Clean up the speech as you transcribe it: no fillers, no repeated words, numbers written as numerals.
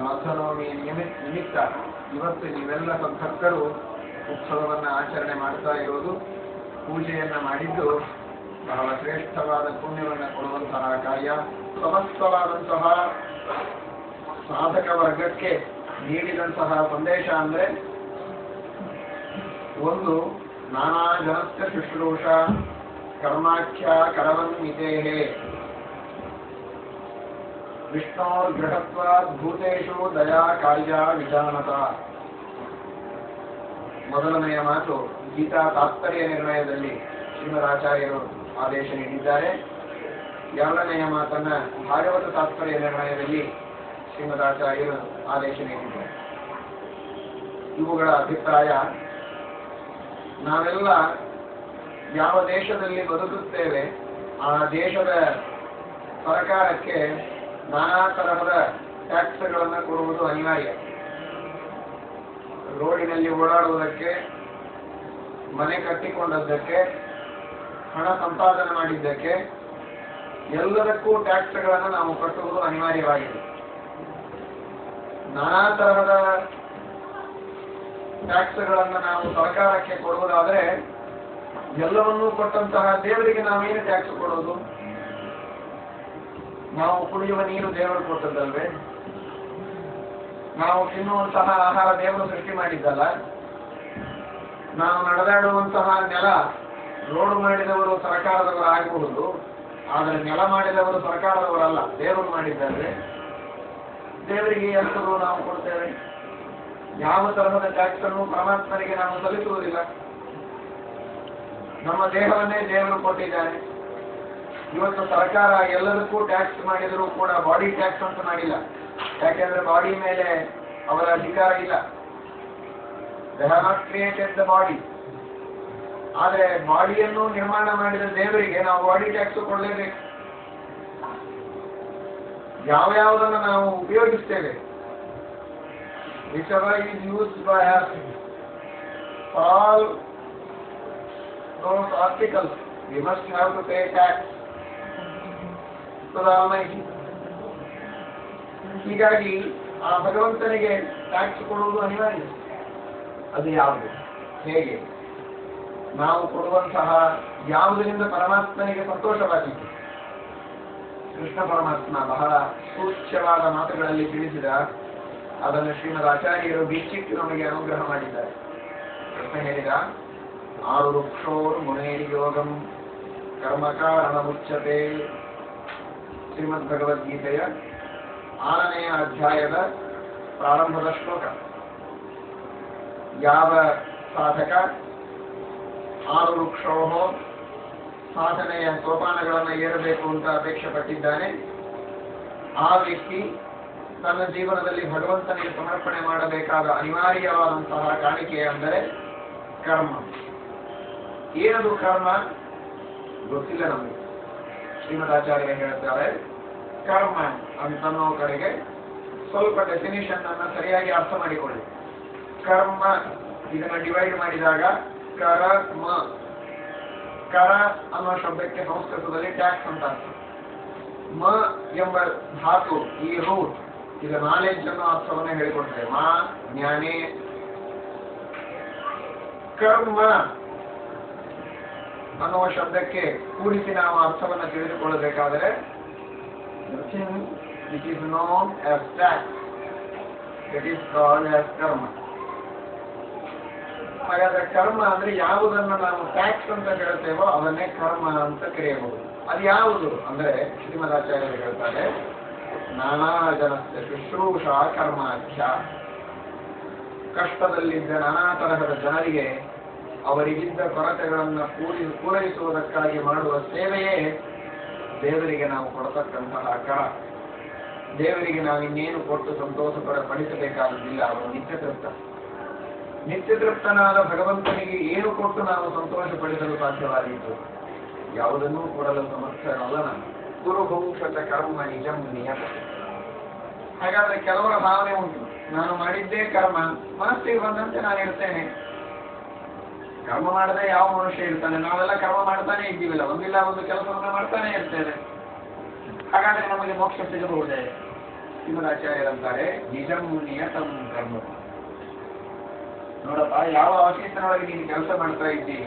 ರಾಮನವಮಿ ನಿಮಿತ್ತ ಇವತ್ತು ನೀವೆಲ್ಲ ಭಕ್ತರು ಉತ್ಸವವನ್ನು ಆಚರಣೆ ಮಾಡ್ತಾ ಇರೋದು, ಪೂಜೆಯನ್ನ ಮಾಡಿದ್ದು ಬಹಳ ಶ್ರೇಷ್ಠವಾದ ಪುಣ್ಯವನ್ನು ಕೊಡುವಂತಹ ಕಾರ್ಯ. ಸಮಸ್ತವಾದಂತಹ ಸಾಧಕ ವರ್ಗಕ್ಕೆ ನೀಡಿದಂತಹ ಸಂದೇಶ ಅಂದ್ರೆ ಒಂದು, ನಾನಾ ಜನಸ್ಥ ಶುಶ್ರೂಷ ಕರ್ಮಾಖ್ಯ ಕರವನ್ನಿತೇಹೇ ವಿಷ್ಣೋರ್ಗೃಹತ್ವಾದ್ ಭೂತೇಷು ದಯಾ ಕಾರ್ಯ ವಿಜಾನತ. ಮೊದಲನೆಯ ಮಾತು ಗೀತಾ ತಾತ್ಪರ್ಯ ನಿರ್ಣಯದಲ್ಲಿ ಶ್ರೀಮದಾಚಾರ್ಯರು ಆದೇಶ ನೀಡಿದ್ದಾರೆ. ಎರಡನೆಯ ಮಾತನ್ನ ಭಾಗವತ ತಾತ್ಪರ್ಯ ನಿರ್ಣಯದಲ್ಲಿ ಶ್ರೀಮದಾಚಾರ್ಯರು ಆದೇಶ ನೀಡಿದ್ದಾರೆ. ಇವುಗಳ ಅಭಿಪ್ರಾಯ, ನಾವೆಲ್ಲ ಯಾವ ದೇಶದಲ್ಲಿ ಬದುಕುತ್ತೇವೆ ಆ ದೇಶದ ಸರ್ಕಾರಕ್ಕೆ ನಾನಾ ತರಹದ ಟ್ಯಾಕ್ಸ್ಗಳನ್ನು ಕೊಡುವುದು ಅನಿವಾರ್ಯ. ರೋಡಿನಲ್ಲಿ ಓಡಾಡುವುದಕ್ಕೆ, ಮನೆ ಕಟ್ಟಿಕೊಂಡದ್ದಕ್ಕೆ, ಹಣ ಸಂಪಾದನೆ ಮಾಡಿದ್ದಕ್ಕೆ ಎಲ್ಲದಕ್ಕೂ ಟ್ಯಾಕ್ಸ್ಗಳನ್ನು ನಾವು ಕಟ್ಟುವುದು ಅನಿವಾರ್ಯವಾಗಿದೆ. ನಾನಾ ತರಹದ ಟ್ಯಾಕ್ಸ್ಗಳನ್ನು ನಾವು ಸರ್ಕಾರಕ್ಕೆ ಕೊಡುವುದಾದರೆ ಎಲ್ಲವನ್ನೂ ಕೊಟ್ಟಂತಹ ದೇವರಿಗೆ ನಾವೇನು ಟ್ಯಾಕ್ಸ್ ಕೊಡೋದು? ನಾವು ಕುಡಿಯುವ ನೀರು ದೇವರು ಕೊಟ್ಟದ್ದಲ್ವೇ? ನಾವು ತಿನ್ನುವಂತಹ ಆಹಾರ ದೇವರು ಸೃಷ್ಟಿ ಮಾಡಿದ್ದಲ್ಲ? ನಾವು ನಡೆದಾಡುವಂತಹ ನೆಲ ರೋಡು ಮಾಡಿದವರು ಸರ್ಕಾರದವರು ಆಗಬಹುದು, ಆದರೆ ನೆಲ ಮಾಡಿದವರು ಸರ್ಕಾರದವರಲ್ಲ, ದೇವರು ಮಾಡಿದ್ದಾರೆ. ದೇವರಿಗೆ ಎಂತರೂ ನಾವು ಕೊಡ್ತೇವೆ. ಯಾವ ತರಹದ ಟ್ಯಾಕ್ಸ್ ಅನ್ನು ಪರಮಾತ್ಮನಿಗೆ ನಾವು ಸಲ್ಲಿಸುವುದಿಲ್ಲ. ನಮ್ಮ ದೇಹವನ್ನೇ ದೇವರು ಕೊಟ್ಟಿದ್ದಾನೆ. ಇವತ್ತು ಸರ್ಕಾರ ಎಲ್ಲದಕ್ಕೂ ಟ್ಯಾಕ್ಸ್ ಮಾಡಿದರೂ ಕೂಡ ಬಾಡಿ ಟ್ಯಾಕ್ಸ್ ಅಂತ ಮಾಡಿಲ್ಲ. ಯಾಕೆಂದ್ರೆ ಬಾಡಿ ಮೇಲೆ ಅವರ ಅಧಿಕಾರ ಇಲ್ಲ. They have not created the body. ಆದರೆ ಬಾಡಿಯನ್ನು ನಿರ್ಮಾಣ ಮಾಡಿದ ದೇವರಿಗೆ ನಾವು ಬಾಡಿ ಟ್ಯಾಕ್ಸ್ ಕೊಡಲೇಬೇಕು. ಯಾವ್ಯಾವುದನ್ನು ನಾವು ಉಪಯೋಗಿಸ್ತೇವೆ, whichever is used by us, for all those articles we must have to pay tax to the Almighty. ಹೀಗಾಗಿ ಆ ಭಗವಂತನಿಗೆ ಟ್ಯಾಕ್ಸ್ ಕೊಡುವುದು ಅನಿವಾರ್ಯ. ಅದು ಯಾವುದು, ಹೇಗೆ? ನಾವು ಕೊಡುವಂತಹ ಯಾವುದರಿಂದ ಪರಮಾತ್ಮನಿಗೆ ಸಂತೋಷವಾಗಿದೆ. ಕೃಷ್ಣ ಪರಮಾತ್ಮ ಬಹಳ ಸೂಕ್ಷ್ಮವಾದ ಮಾತುಗಳಲ್ಲಿ ತಿಳಿಸಿದ, ಅದನ್ನು ಶ್ರೀಮದ್ ಆಚಾರ್ಯರು ಬಿಚ್ಚಿಟ್ಟು ನಮಗೆ ಅನುಗ್ರಹ ಮಾಡಿದ್ದಾರೆ. ಕೃಷ್ಣ ಹೇಳಿದ, ಆರು ವೃಕ್ಷೋರ್ ಮುನೇರಿ ಯೋಗಂ ಕರ್ಮಕಾರಣ ಮುಚ್ಚತೆ. ಶ್ರೀಮದ್ ಭಗವದ್ಗೀತೆಯ 6ನೆಯ ಅಧ್ಯಾಯದ ಪ್ರಾರಂಭದ ಶ್ಲೋಕ. ಯಾವ ಸಾಧಕ 6 ವೃಕ್ಷೋ ಸಾಧನೆಯ ಸೋಪಾನಗಳನ್ನು ಏರಬೇಕು ಅಂತ ಅಪೇಕ್ಷೆ ಪಟ್ಟಿದ್ದಾನೆ, ಆ ವ್ಯಕ್ತಿ ತನ್ನ ಜೀವನದಲ್ಲಿ ಭಗವಂತನಿಗೆ ಸಮರ್ಪಣೆ ಮಾಡಬೇಕಾದ ಅನಿವಾರ್ಯವಾದಂತಹ ಕಾಣಿಕೆ ಅಂದರೆ ಕರ್ಮ. ಏನದು ಕರ್ಮ ಗೊತ್ತಿಲ್ಲ ನಮಗೆ. ಶ್ರೀಮದಾಚಾರ್ಯ ಹೇಳ್ತಾರೆ, ಕರ್ಮ ಅಂತನ್ನೋ ಕಡೆಗೆ ಸ್ವಲ್ಪ ಡೆಫಿನಿಷನ್ ಅನ್ನ ಸರಿಯಾಗಿ ಅರ್ಥ ಮಾಡಿಕೊಳ್ಳಿ. ಕರ್ಮ ಇದನ್ನ ಡಿವೈಡ್ ಮಾಡಿದಾಗ ಕರ್ಮ, ಕರ ಅನ್ನೋ ಶಬ್ದಕ್ಕೆ ಸಂಸ್ಕೃತದಲ್ಲಿ ಟ್ಯಾಕ್ಸ್ ಅಂತ ಅರ್ಥ. ಮ ಎಂಬ ಧಾತು, ಈ ರೂಟ್, ಇದು ನಾಲೆಡ್ಜ್ ಅನ್ನೋ ಅರ್ಥವನ್ನ ಹೇಳಿಕೊಡ್ತೇವೆ. ಮಾ ಜ್ಞಾನೇ. ಕರ್ಮ ಅನ್ನುವ ಶಬ್ದಕ್ಕೆ ಕೂಡಿಸಿ ನಾವು ಅರ್ಥವನ್ನು ತಿಳಿದುಕೊಳ್ಳಬೇಕಾದರೆ which is known as tax, that is called as karma. ಹಾಗಾದ್ರೆ ಕರ್ಮ ಅಂದ್ರೆ ಯಾವುದನ್ನು ನಾವು ಟ್ಯಾಕ್ಸ್ ಅಂತ ಹೇಳ್ತೇವೋ ಅದನ್ನೇ ಕರ್ಮ ಅಂತ ಕರೆಯಬಹುದು. ಅದು ಯಾವುದು ಅಂದ್ರೆ ಶ್ರೀಮದಾಚಾರ್ಯರು ಹೇಳ್ತಾರೆ, ನಾನಾ ಜನಸ್ಯ ಶುಶ್ರೂಷಾ ಕರ್ಮಾಖ್ಯ. ಕಷ್ಟದಲ್ಲಿದ್ದ ನಾನಾ ತರಹದ ಜನರಿಗೆ ಅವರಿಗಿದ್ದ ಕೊರತೆಗಳನ್ನು ಪೂರೈಸುವುದಕ್ಕಾಗಿ ಮಾಡುವ ಸೇವೆಯೇ ದೇವರಿಗೆ ನಾವು ಕೊಡತಕ್ಕಂತಹ ಕರ. ದೇವರಿಗೆ ನಾವಿನ್ನೇನು ಕೊಟ್ಟು ಸಂತೋಷ ಪಡಿಸಬೇಕಾಗುವುದಿಲ್ಲ. ಅವನು ನಿತ್ಯತೃಪ್ತ. ನಿತ್ಯತೃಪ್ತನಾದ ಭಗವಂತನಿಗೆ ಏನು ಕೊಟ್ಟು ನಾವು ಸಂತೋಷ ಪಡಿಸಲು ಸಾಧ್ಯವಾದೀತು? ಯಾವುದನ್ನೂ ಕೊಡಲು ಸಮರ್ಥನಲ್ಲ ನಾನು. ಗುರುಭೂಷತ ಕರ್ಮ ನಿಜಂ ನಿಯತ. ಹಾಗಾದ್ರೆ ಕೆಲವರ ಭಾವನೆ ಉಂಟು, ನಾನು ಮಾಡಿದ್ದೇ ಕರ್ಮ, ಮನಸ್ಸಿಗೆ ಬಂದಂತೆ ನಾನು ಇರ್ತೇನೆ. ಕರ್ಮ ಮಾಡದೆ ಯಾವ ಮನುಷ್ಯ ಇರ್ತಾನೆ? ನಾವೆಲ್ಲ ಕರ್ಮ ಮಾಡ್ತಾನೆ ಇದ್ದೀವಿಲ್ಲ, ಒಂದಿಲ್ಲ ಒಂದು ಕೆಲಸವನ್ನ ಮಾಡ್ತಾನೆ ಇರ್ತೇವೆ. ಹಾಗಾದ್ರೆ ನಮಗೆ ಮೋಕ್ಷ ಸಿಗಬಹುದೇ? ಶ್ರೀಮದಾಚಾರ್ಯರಂತಾರೆ, ನಿಜಂ ನಿಯತಂ ಕರ್ಮ. ನೋಡಪ್ಪ, ಯಾವ ಆಫೀಸಿನೊಳಗೆ ನೀನು ಕೆಲಸ ಮಾಡ್ತಾ ಇದ್ದೀವಿ,